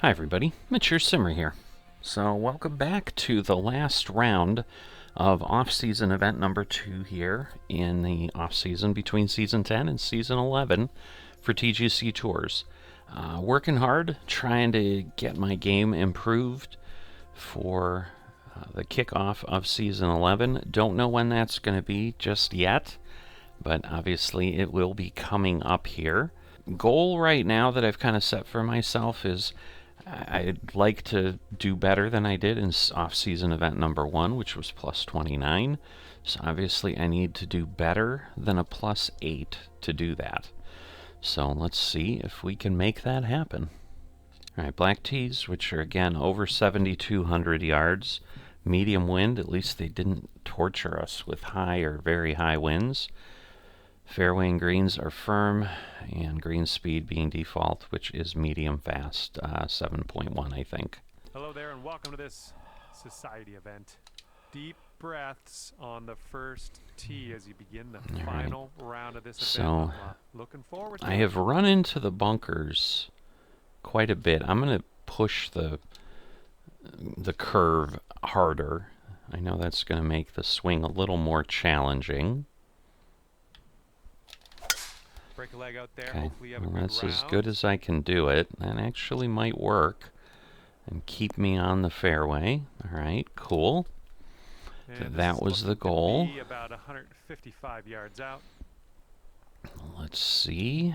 Hi everybody, Mature Simmer here. So welcome back to the last round of off-season event number 2 here in the off-season between Season 10 and Season 11 for TGC Tours. Working hard, trying to get my game improved for the kickoff of Season 11. Don't know when that's going to be just yet, but obviously it will be coming up here. Goal right now that I've kind of set for myself is I'd like to do better than I did in off-season event number 1, which was plus 29. So obviously I need to do better than a plus 8 to do that. So let's see if we can make that happen. Alright, black tees, which are again over 7,200 yards. Medium wind, at least they didn't torture us with high or very high winds. Fairway and greens are firm, and green speed being default, which is medium fast, 7.1, I think. Hello there, and welcome to this society event. Deep breaths on the first tee as you begin the final round of this event. So, looking forward to I have run into the bunkers quite a bit. I'm going to push the curve harder. I know that's going to make the swing a little more challenging. Break a leg out there. Okay, Hopefully you have a well, good that's round. as good as I can do it. That actually might work and keep me on the fairway. All right, cool. And that was the goal. Be about 155 yards out. Let's see.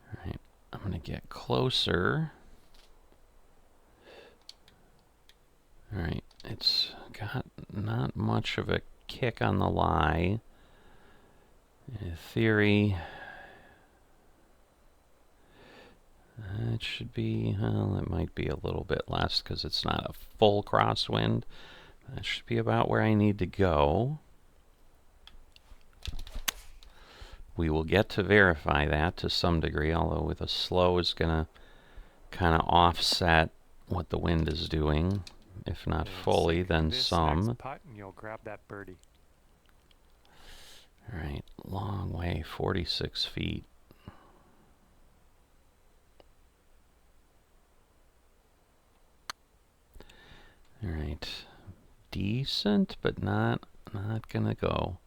All right, I'm going to get closer. All right, it's got not much of a kick on the lie. In theory, it should be, well, it might be a little bit less because it's not a full crosswind. That should be about where I need to go. We will get to verify that to some degree, although with a slow is going to kind of offset what the wind is doing. If not fully, then some. Next putt and you'll grab that birdie. All right, long way, 46 feet. All right, decent, but not gonna go.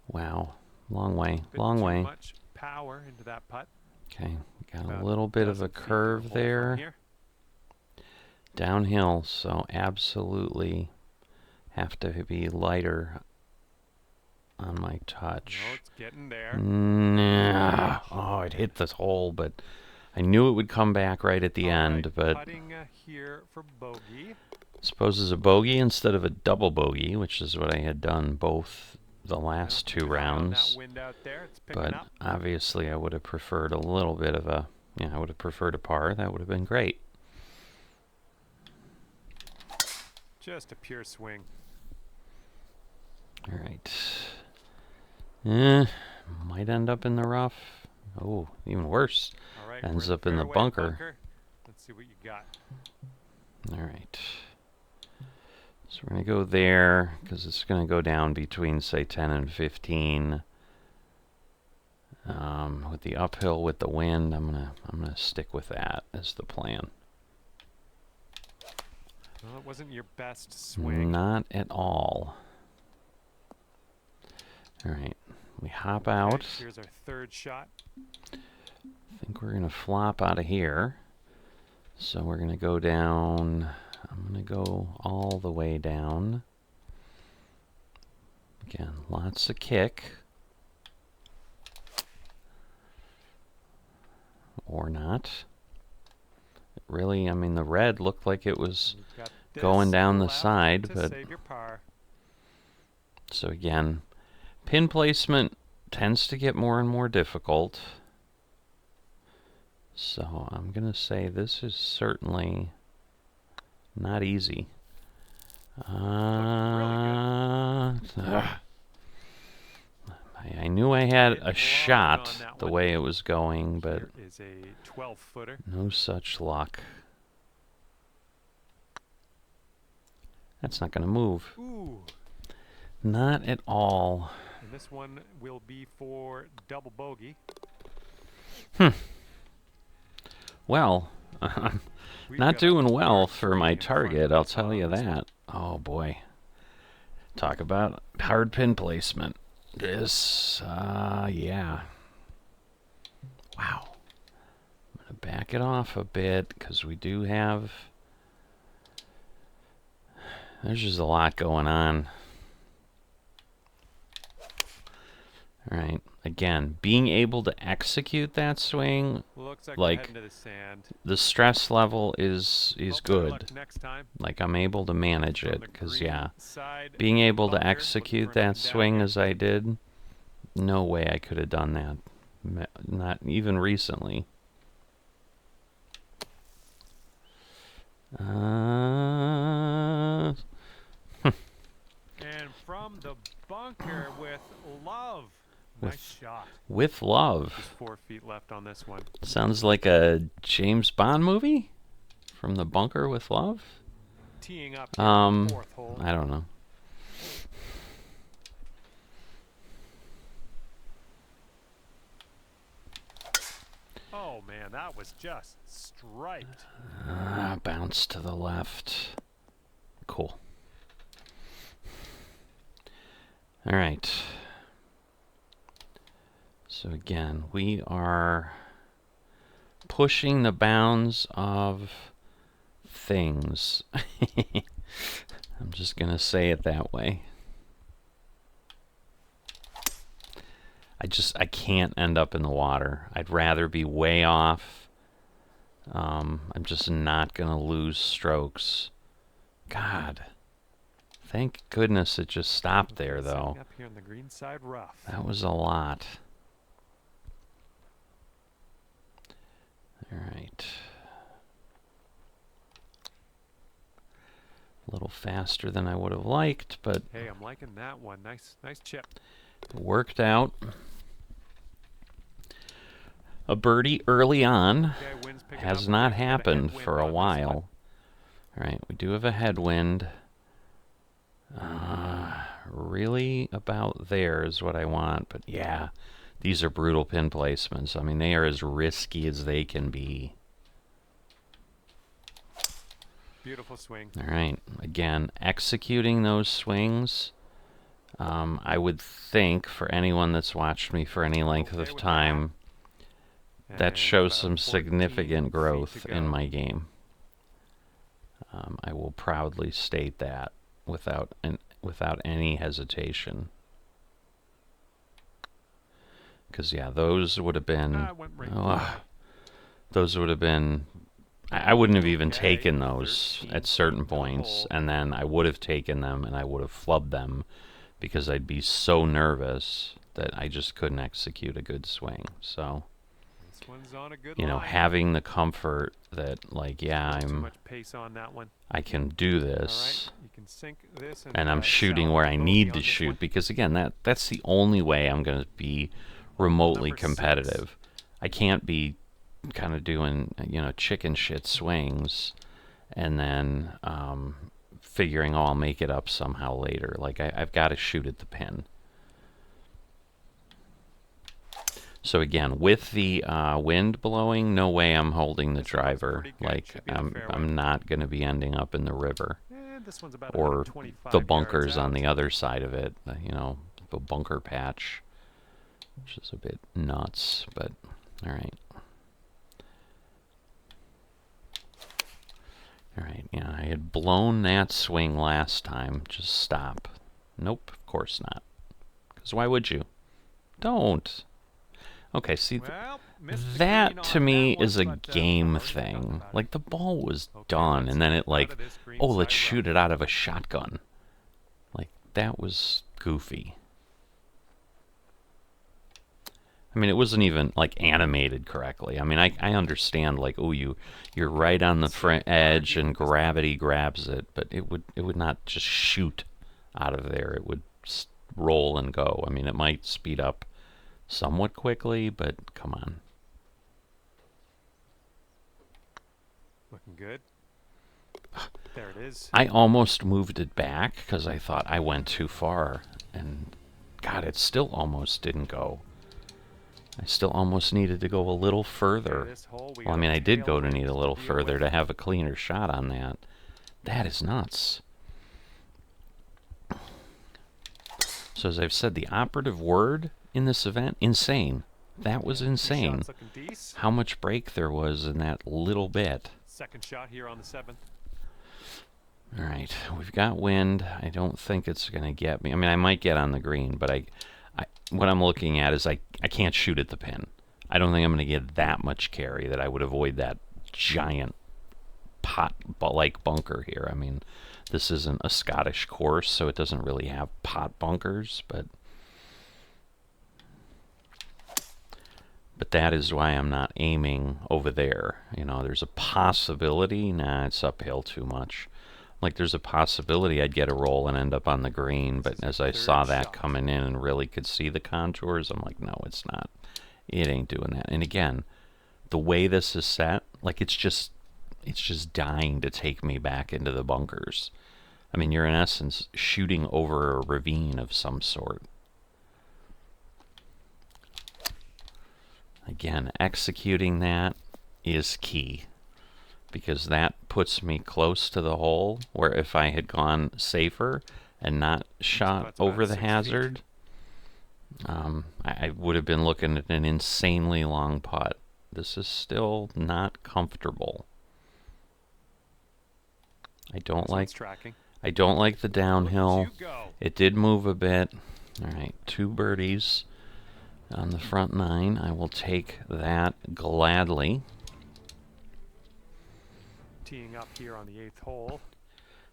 Wow, long way, long way. Much power into that putt. Okay, got a little bit of a curve there. Downhill, so absolutely have to be lighter on my touch. No, it's getting there. Nah. Oh, it hit this hole, but I knew it would come back right at the end. But putting here for bogey. Suppose it's a bogey instead of a double bogey, which is what I had done both the last 2 rounds. But obviously, I would have preferred a little bit of a, I would have preferred a par. That would have been great. Just a pure swing. All right. Might end up in the rough. Oh, even worse. All right, ends up in the bunker. Let's see what you got. All right. So we're going to go there because it's going to go down between, say, 10 and 15. With the uphill with the wind, I'm gonna stick with that as the plan. Well, it wasn't your best swing. Not at all. All right, we hop out. Here's our third shot. I think we're gonna flop out of here. So we're gonna go down. I'm gonna go all the way down. Again, lots of kick. Or not. It really, I mean, the red looked like it was going down the side, but so again, pin placement tends to get more and more difficult. So I'm gonna say this is certainly not easy. I knew I had a shot the way it was going, but no such luck. That's not going to move. Ooh. Not at all. And this one will be for double bogey. Well, We've Not got a doing well hard for tree my in front of target, I'll us tell on you this one. that. Oh boy. Talk about hard pin placement. This, yeah. Wow. I'm going to back it off a bit because we do have... There's just a lot going on. Alright, again, being able to execute that swing, Looks like we're like, heading to the sand. the stress level is Better good. luck next time. Like, I'm able to manage From it, the because, green yeah, side being of the able to bunker, looking execute for an up that and down swing here. as I did, no way I could have done that. Not even recently. And from the bunker with love. Nice shot. With love. Just 4 feet left on this one. Sounds like a James Bond movie? From the bunker with love? Teeing up here on the 4th hole. I don't know. Oh man, that was just striped. Bounce to the left. Cool. Alright. So again, we are pushing the bounds of things. I'm just going to say it that way. I can't end up in the water. I'd rather be way off. I'm just not going to lose strokes. God. Thank goodness it just stopped there, though. Up here on the green side rough. That was a lot. All right. A little faster than I would have liked, but hey, I'm liking that one. Nice chip. It worked out. A birdie early on has not happened for a while. All right, we do have a headwind. Really about there is what I want, but yeah, these are brutal pin placements. I mean, they are as risky as they can be. Beautiful swing. All right, again, executing those swings, I would think for anyone that's watched me for any length of time, that shows some significant growth in my game. I will proudly state that without any hesitation. Because yeah, those would have been, those would have been, I wouldn't have even taken those at certain points, and then I would have taken them and I would have flubbed them because I'd be so nervous that I just couldn't execute a good swing. So, this one's on a good you know, line. having the comfort that, like, yeah, Too much pace on that one. I can do this. All right. You can sink this And I'm shooting where I need to shoot, because again, that's the only way I'm going to be remotely competitive. I can't be kind of doing, you know, chicken shit swings and then figuring, oh, I'll make it up somehow later. Like, I've got to shoot at the pin. So again, with the wind blowing, no way I'm holding the driver. Like, I'm not going to be ending up in the river. This one's about or the bunkers on the other side of it, you know, the bunker patch, which is a bit nuts, but all right. All right, yeah, I had blown that swing last time. Just stop. Nope, of course not. Because why would you? Don't. Okay, see, that to me is a game thing. Like, the ball was done, and then it like, oh, let's shoot it out of a shotgun. Like, that was goofy. I mean, it wasn't even, like, animated correctly. I mean, I understand, like, oh, you're right on the front edge and gravity grabs it, but it would not just shoot out of there. It would roll and go. I mean, it might speed up somewhat quickly, but come on. Looking good. There it is. I almost moved it back because I thought I went too far, and God, it still almost didn't go. I still almost needed to go a little further. This hole, Well, I mean, I did go to need a little deal further with. to have a cleaner shot on that. That is nuts. So as I've said, the operative word in this event, insane. That was insane. How much break there was in that little bit. Second shot here on the 7th. All right, we've got wind. I don't think it's going to get me. I mean, I might get on the green, but what I'm looking at is I can't shoot at the pin. I don't think I'm going to get that much carry that I would avoid that giant pot-like bunker here. I mean, this isn't a Scottish course, so it doesn't really have pot bunkers, but that is why I'm not aiming over there. You know, there's a possibility. Nah, it's uphill too much. Like, there's a possibility I'd get a roll and end up on the green, but as I saw that coming in and really could see the contours, I'm like, no, it's not. It ain't doing that. And again, the way this is set, like, it's just dying to take me back into the bunkers. I mean, you're in essence shooting over a ravine of some sort. Again, executing that is key, because that puts me close to the hole, where if I had gone safer and not shot over the hazard, I would have been looking at an insanely long putt. This is still not comfortable. I don't like the downhill. It did move a bit. All right, 2 birdies on the front 9. I will take that gladly. Teeing up here on the 8th hole.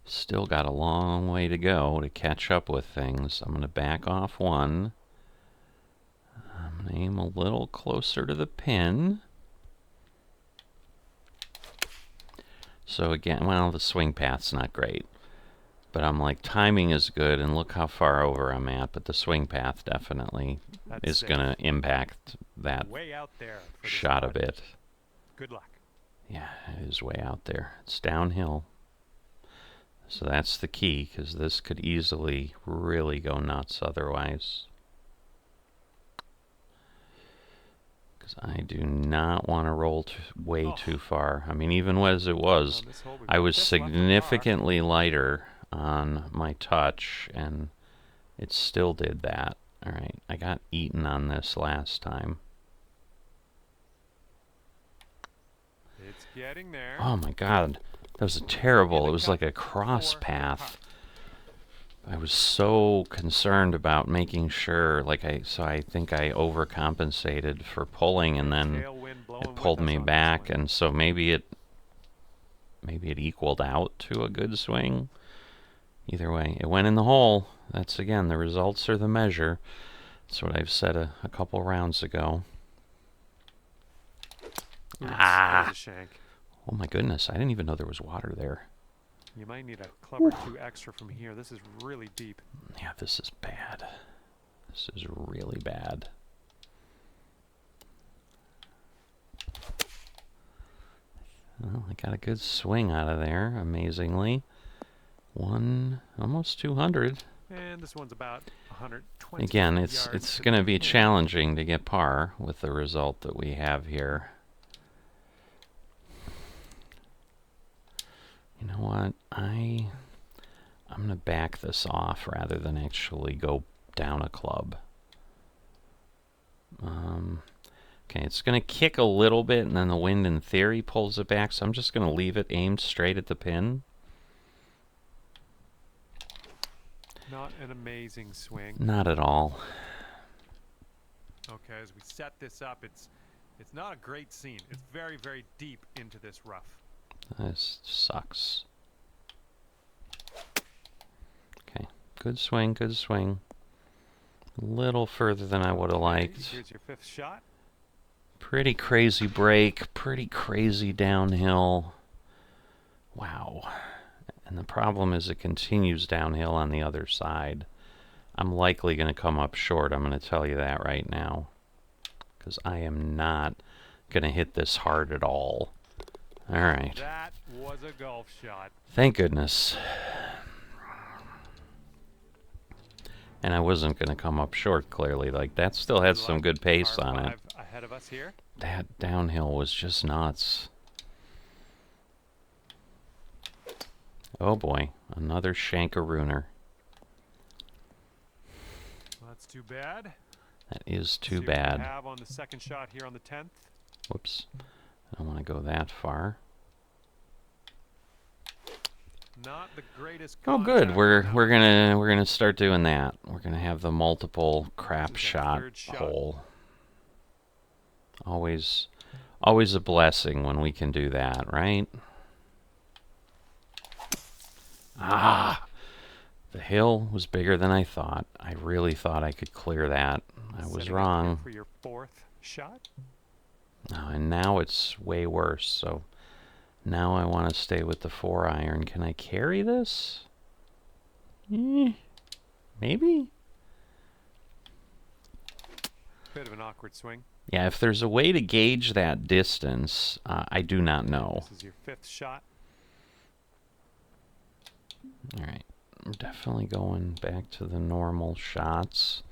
Still got a long way to go to catch up with things. I'm going to back off 1. I'm going to aim a little closer to the pin. So again, well, the swing path's not great, but I'm like, timing is good, and look how far over I'm at, but the swing path definitely is going to impact that shot a bit. Good luck. Yeah, it is way out there. It's downhill. So that's the key, because this could easily really go nuts otherwise. Because I do not want to roll way too far. I mean, even as it was, I was significantly lighter on my touch, and it still did that. All right, I got eaten on this last time. It's getting there. Oh my God, that was terrible. It was like a cross path. I was so concerned about making sure, so I think I overcompensated for pulling, and then it pulled me back, and so maybe it equaled out to a good swing. Either way, it went in the hole. That's, again, the results are the measure. That's what I've said a couple rounds ago. Oh my goodness, I didn't even know there was water there. You might need a club or 2 extra from here. This is really deep. Yeah, this is bad. This is really bad. Well, I got a good swing out of there, amazingly. Almost 200. And this one's about 120. Again, it's going to be challenging to get par with the result that we have here. You know what? I'm going to back this off rather than actually go down a club. Okay, it's going to kick a little bit, and then the wind, in theory, pulls it back, so I'm just going to leave it aimed straight at the pin. Not an amazing swing. Not at all. Okay, as we set this up, it's not a great scene. It's very, very deep into this rough. This sucks. Okay, good swing, good swing. A little further than I would have liked. Here's your 5th shot. Pretty crazy break, pretty crazy downhill. Wow. And the problem is it continues downhill on the other side. I'm likely going to come up short, I'm going to tell you that right now. Because I am not going to hit this hard at all. All right. That was a golf shot. Thank goodness. And I wasn't going to come up short, clearly. Like, that still has some good pace on it. I ahead of us here. That downhill was just nuts. Oh boy, another shankarooner. Well, that's too bad. That is too See what we bad. have on the second shot here on the 10th. Whoops. I don't want to go that far. Not the greatest. Oh good, contact we're now. we're gonna start doing that. We're gonna have the multiple crap This is our shot third shot. hole. Always a blessing when we can do that, right? Ah! The hill was bigger than I thought. I really thought I could clear that. I was Setting up here wrong. for your 4th shot. Oh, and now it's way worse, so now I want to stay with the 4-iron. Can I carry this? Maybe? Bit of an awkward swing. Yeah, if there's a way to gauge that distance, I do not know. This is your 5th shot. Alright, I'm definitely going back to the normal shots.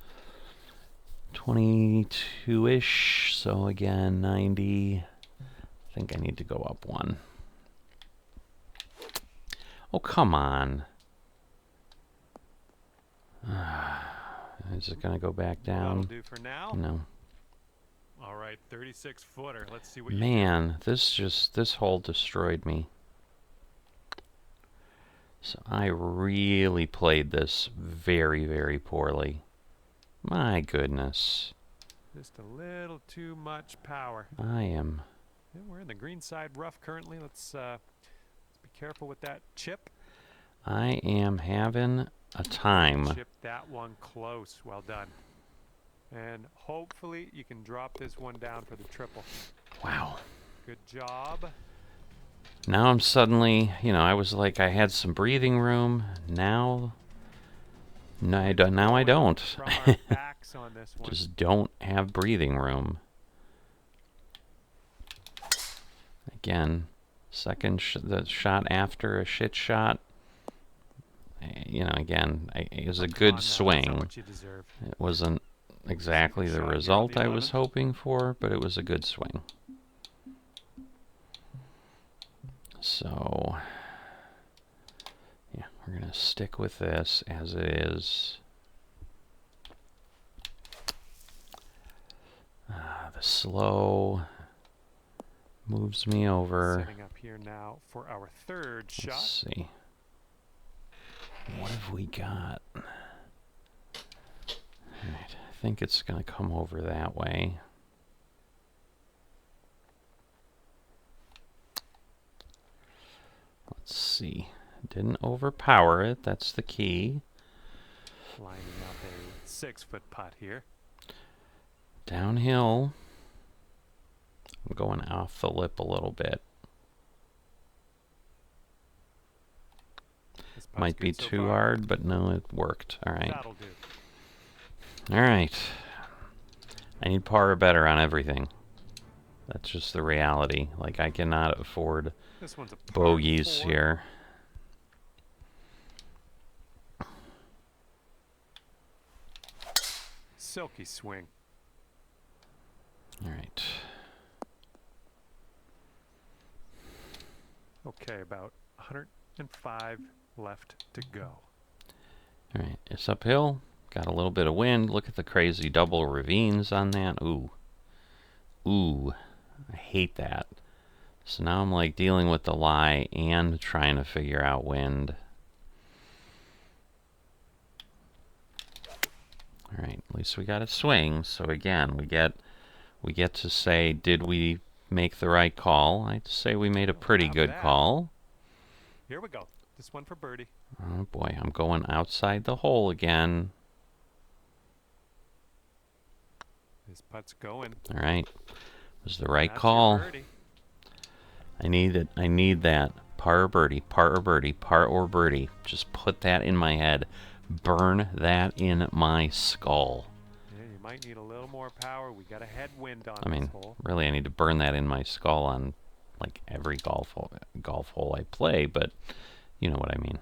22-ish, so again, 90. I think I need to go up one. Oh, come on. Is it going to go back That'll down? do for now. No. All right, 36-footer. Let's see what you Man, this hole destroyed me. So I really played this very, very poorly. My goodness. do. Just a little too much power. I am. Yeah, we're in the green side rough currently. Let's be careful with that chip. I am having a time. Chip that one close. Well done. And hopefully you can drop this one down for the triple. Wow. Good job. Now I'm suddenly, you know, I was like I had some breathing room. Now, no, now I don't. From our backs on this one. Just don't have breathing room. Again, the shot after a shit shot. You know, again, it was a Come on good now, that's swing. not what you deserve. It wasn't exactly the Shot here on result the I was 11th. hoping for, but it was a good swing. So, yeah, we're going to stick with this as it is. The slow moves me over. Setting up here now for our 3rd shot. Let's see. What have we got? Alright, I think it's going to come over that way. Let's see. Didn't overpower it, that's the key. Lining up a 6-foot putt here. Downhill. I'm going off the lip a little bit. This putt's Might be good so too far. hard, but no, it worked. Alright. That'll do. Alright. I need par or better on everything. That's just the reality. Like, I cannot afford This one's a par bogeys 4. here. Silky swing. Alright. Okay, about 105 left to go. Alright, it's uphill. Got a little bit of wind. Look at the crazy double ravines on that. Ooh. Ooh. I hate that. So now I'm like dealing with the lie and trying to figure out wind. Alright, at least we got a swing. So again, we get to say, did we make the right call? I'd say we made a pretty Have good that. call. Here we go. This one for birdie. Oh boy, I'm going outside the hole again. This putt's going. Alright. Was the right That's your call. birdie. I need it. I need that. Par or birdie, par or birdie, par or birdie. Just put that in my head. Burn that in my skull. Yeah, you might need a little more power. We got a headwind on I mean, this hole. really, I need to burn that in my skull on like every golf hole I play, but you know what I mean.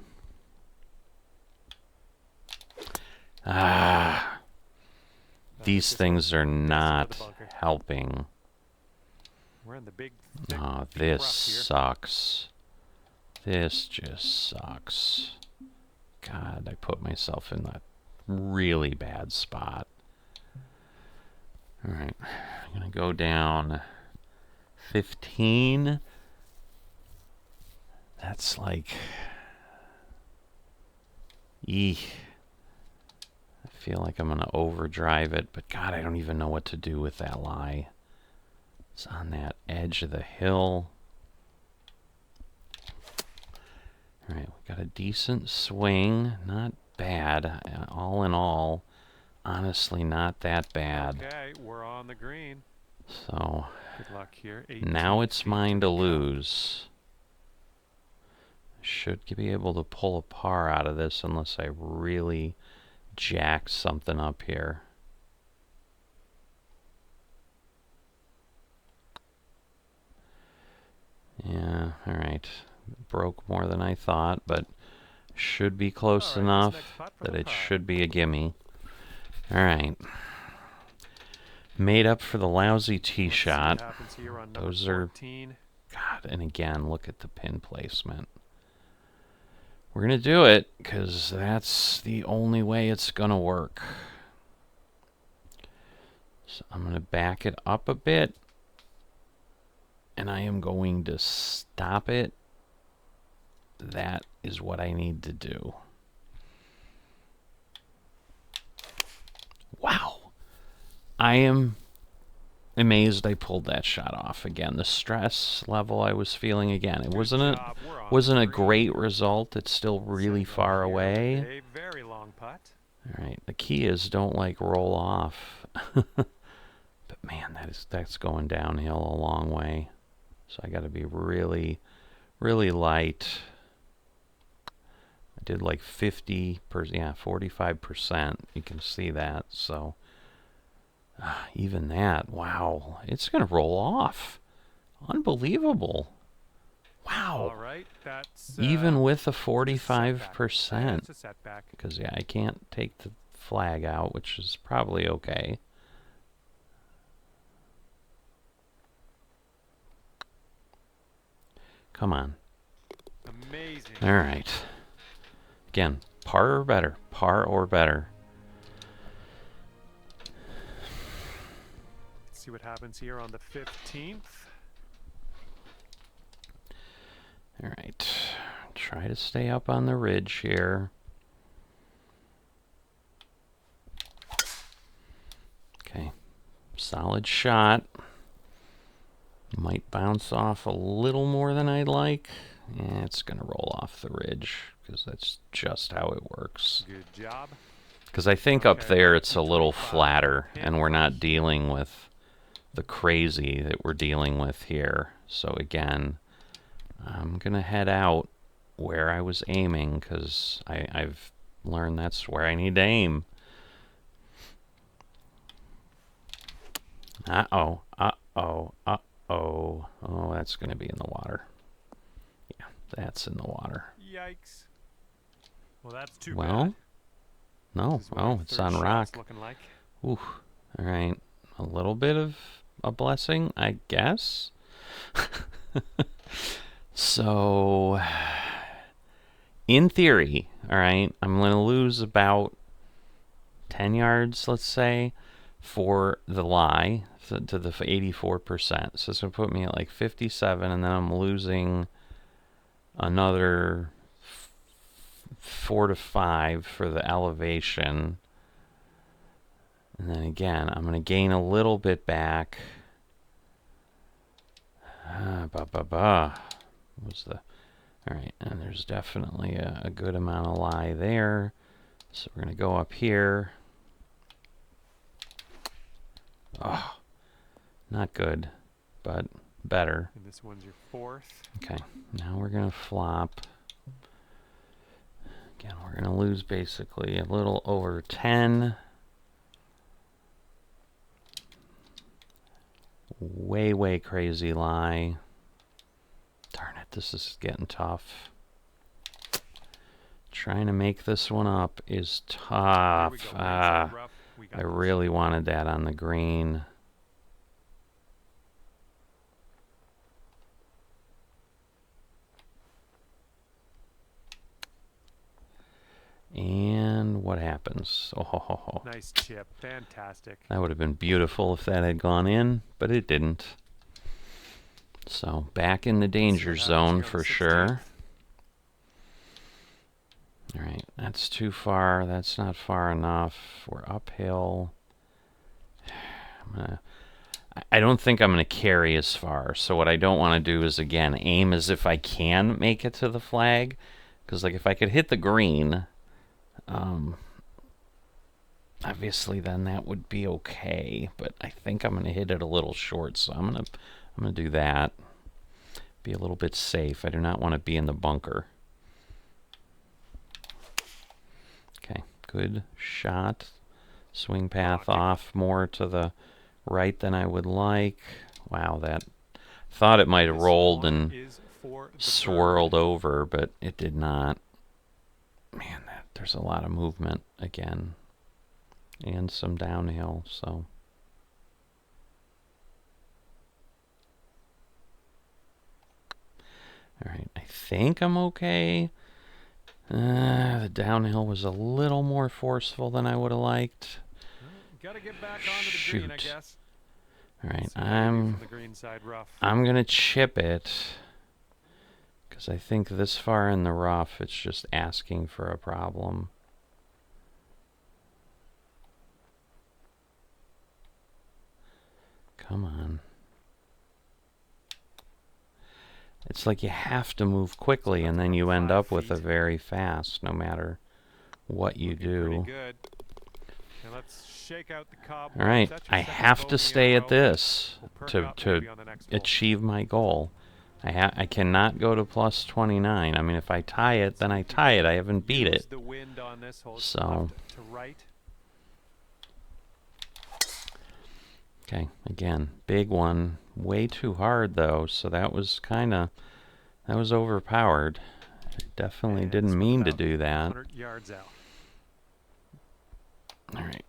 That's These just things are one. That's another not bunker. helping. We're in the big, thick, Oh, deep this rough here. sucks. This just sucks. God, I put myself in a really bad spot. Alright, I'm going to go down 15. That's like... Eek. I feel like I'm going to overdrive it, but God, I don't even know what to do with that lie. It's on that edge of the hill. Alright, we got a decent swing. Not bad. All in all, honestly, not that bad. Okay, we're on the green. So, Good luck here. now it's mine to lose. I should be able to pull a par out of this unless I really jack something up here. Yeah, alright. Broke more than I thought, but should be close enough that it should be a gimme. Alright. Made up for the lousy tee shot. Those are... God, and again, look at the pin placement. We're going to do it, because that's the only way it's going to work. So I'm going to back it up a bit. And I am going to stop it. That is what I need to do. Wow. I am amazed I pulled that shot off again. The stress level I was feeling again. It wasn't a great result. It's still really far away. Very long putt. All right. The key is don't like roll off. But man, that's going downhill a long way. So I got to be really, really light. I did like 50%, yeah, 45%. You can see that. So even that, wow, it's going to roll off. Unbelievable. Wow. All right, that's even with a 45%. That's a setback. Because yeah, I can't take the flag out, which is probably okay. Come on. Amazing. All right. Again, par or better. Par or better. Let's see what happens here on the 15th. All right. Try to stay up on the ridge here. Okay. Solid shot. Might bounce off a little more than I'd like. Yeah, it's going to roll off the ridge because that's just how it works. Good job. Because I think up there it's a little flatter and we're not dealing with the crazy that we're dealing with here. So again, I'm going to head out where I was aiming because I've learned that's where I need to aim. Uh-oh, uh-oh, uh-oh. Oh, that's going to be in the water. Yeah, that's in the water. Yikes. Well, that's too well, bad. No, oh, it's on rock. Like. Ooh, all right. A little bit of a blessing, I guess. So, in theory, all right, I'm going to lose about 10 yards, let's say, for the lie to the 84%. So it's going to put me at like 57, and then I'm losing another 4 to 5 for the elevation. And then again, I'm going to gain a little bit back. Was the all right? And there's definitely a good amount of lie there. So we're going to go up here. Oh, not good, but better. And this one's your fourth. Okay, now we're going to flop. Again, we're going to lose basically a little over 10. Way, way crazy lie. Darn it, this is getting tough. Trying to make this one up is tough. I really wanted that on the green. And what happens? Oh, ho, ho, ho. Nice chip. Fantastic. That would have been beautiful if that had gone in, but it didn't. So back in the danger zone for sure. All right, that's too far. That's not far enough. We're uphill. I don't think I'm going to carry as far. So what I don't want to do is, again, aim as if I can make it to the flag. Because, like, if I could hit the green, obviously then that would be okay. But I think I'm going to hit it a little short. So I'm gonna do that. Be a little bit safe. I do not want to be in the bunker. Okay, good shot. Swing path off more to the right than I would like. Wow, that thought it might have rolled and swirled over, but it did not. Man, there's a lot of movement again, and some downhill. So all right, I think I'm okay. The downhill was a little more forceful than I would have liked. Gotta get back onto the green, I guess. All right, I'm gonna chip it because I think this far in the rough, it's just asking for a problem. Come on. It's like you have to move quickly, and then you end up with a very fast, no matter what you do. All right, I have to stay at this to achieve my goal. I cannot go to plus 29. I mean, if I tie it, then I tie it. I haven't beat it. So, okay, again, big one. Way too hard, though, so that was overpowered. I definitely didn't mean to do that. All right,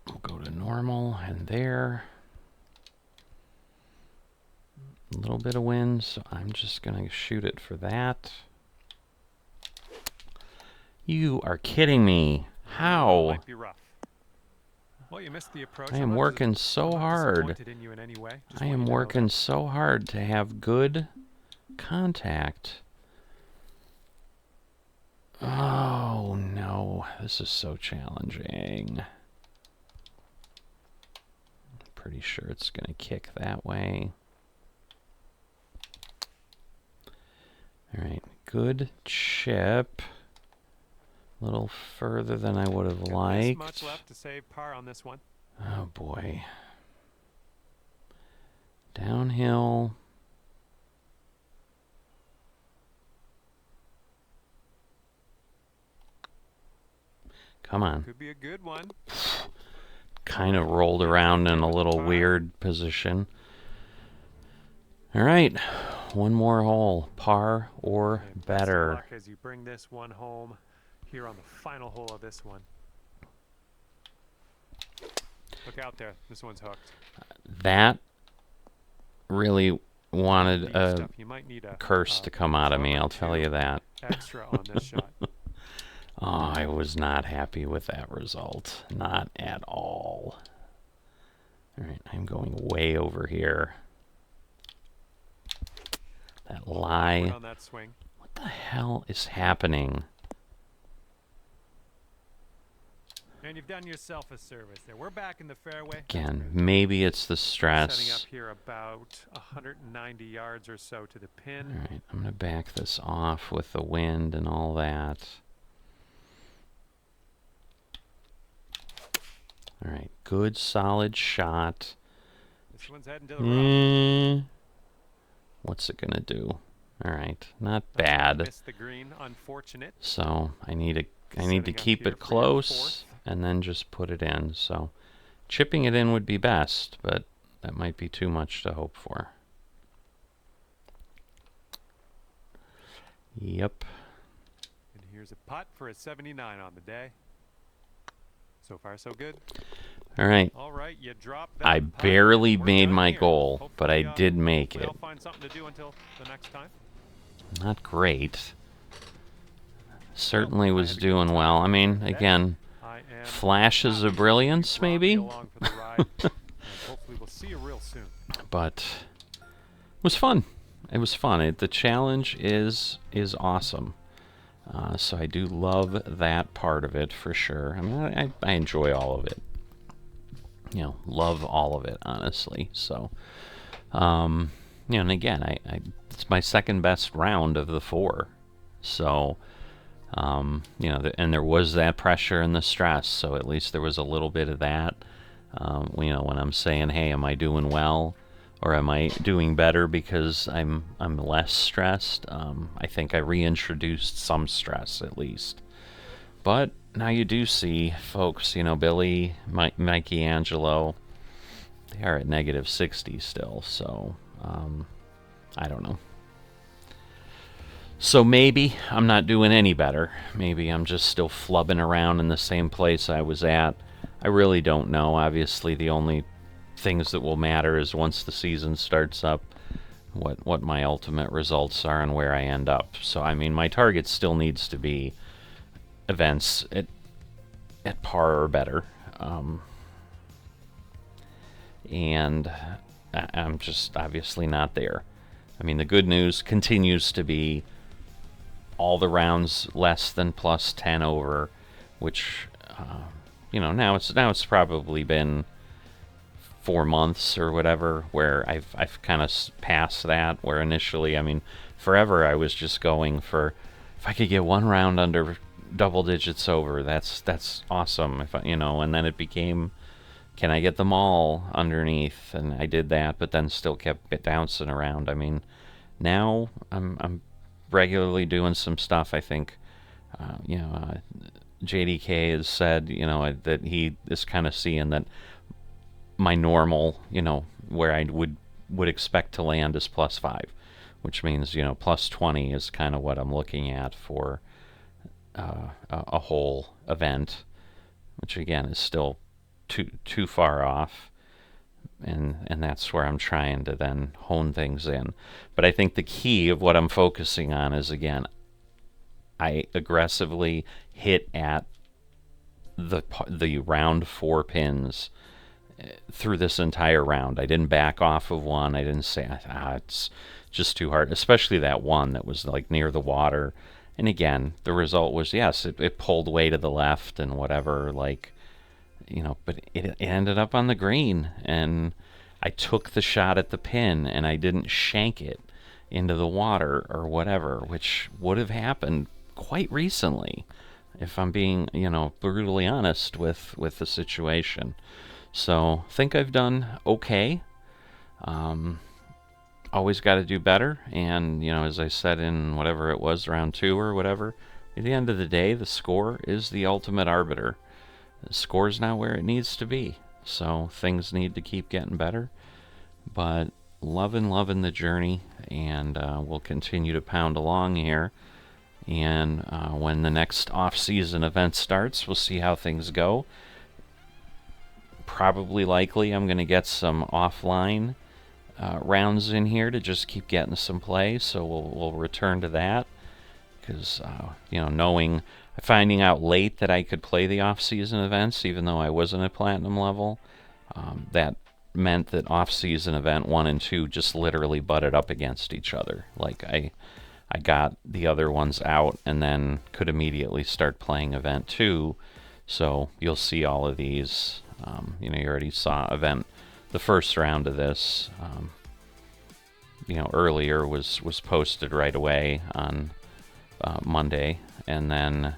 we'll go to normal, and there. A little bit of wind, so I'm just going to shoot it for that. You are kidding me. How? Well, you missed the approach. I am working so hard. I am working so hard to have good contact. Oh, no. This is so challenging. I'm pretty sure it's going to kick that way. All right. Good chip. A little further than I would have liked. Much left to save par on this one. Oh boy. Downhill. Come on. Could be a good one. Kind of rolled around in a little weird position. All right. One more hole. Par or better. Best of luck as you bring this one home. Here on the final hole of this one. Look out there. This one's hooked. That really wanted a curse to come out of me, I'll tell you that. Extra on this shot. Oh, I was not happy with that result. Not at all. All right, I'm going way over here. That lie. What the hell is happening? And you've done yourself a service there. We're back in the fairway. Again, maybe it's the stress. Setting up here about 190 yards or so to the pin. All right, I'm going to back this off with the wind and all that. All right, good solid shot. This one's heading to the rough. What's it going to do? All right, not bad. Missed the green, unfortunate. So I need to keep it close and then just put it in. So chipping it in would be best, but that might be too much to hope for. Yep. And here's a putt for a 79 on the day. So far, so good. All right. All right, you dropped that I putt. barely We're made done my here. goal, Hopefully, but I did make it. I'll find something to do until the next time. Not great. certainly was doing well. I mean, again, flashes of brilliance, maybe. Hopefully we'll see you real soon. But it was fun. It was fun. The challenge is awesome. So I do love that part of it for sure. I mean, I enjoy all of it. You know, love all of it, honestly. So, you know, and again, it's my second best round of the 4. So, you know, and there was that pressure and the stress. So at least there was a little bit of that. You know, when I'm saying, hey, am I doing well? Or am I doing better because I'm less stressed? I think I reintroduced some stress at least. But now you do see folks, you know, Billy, Mikey, Angelo, they are at negative 60 still. So I don't know. So maybe I'm not doing any better. Maybe I'm just still flubbing around in the same place I was at. I really don't know. Obviously, the only things that will matter is once the season starts up, what my ultimate results are and where I end up. So I mean, my target still needs to be events at par or better, and I'm just obviously not there. I mean, the good news continues to be all the rounds less than plus 10 over, which you know, now it's probably been 4 months or whatever where I've kind of passed that, where initially, I mean, forever I was just going for, if I could get one round under double digits over, that's awesome. If you know, and then it became, can I get them all underneath? And I did that, but then still kept bouncing around. I mean, now I'm regularly doing some stuff. I think you know, JDK has said, you know, that he is kind of seeing that my normal, you know, where I would expect to land is plus 5, which means, you know, plus 20 is kind of what I'm looking at for a whole event, which again is still too far off, and that's where I'm trying to then hone things in. But I think the key of what I'm focusing on is, again, I aggressively hit at the round 4 pins through this entire round. I didn't back off of one. I didn't say, it's just too hard, especially that one that was like near the water. And again, the result was, yes, it pulled way to the left and whatever, like, you know, but it ended up on the green, and I took the shot at the pin and I didn't shank it into the water or whatever, which would have happened quite recently, if I'm being, you know, brutally honest with the situation. So I think I've done okay. Always got to do better, and, you know, as I said in whatever it was, round 2 or whatever, at the end of the day, the score is the ultimate arbiter. The score's not where it needs to be, so things need to keep getting better. But loving the journey, and we'll continue to pound along here. And when the next off-season event starts, we'll see how things go. Probably likely I'm going to get some offline rounds in here to just keep getting some play, so we'll return to that, because you know, finding out late that I could play the off-season events even though I wasn't at platinum level, that meant that off-season event 1 and 2 just literally butted up against each other. Like, I got the other ones out and then could immediately start playing event 2. So you'll see all of these. You know, you already saw the first round of this, you know, earlier was posted right away on Monday, and then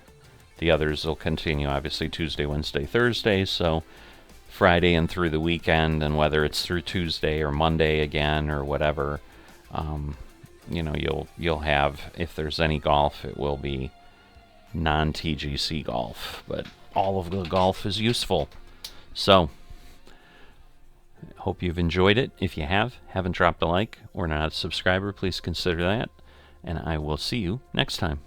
the others will continue, obviously, Tuesday, Wednesday, Thursday, so Friday and through the weekend, and whether it's through Tuesday or Monday again or whatever, you know, you'll have, if there's any golf, it will be non-TGC golf, but all of the golf is useful. So, hope you've enjoyed it. If you haven't dropped a like or not a subscriber, please consider that. And I will see you next time.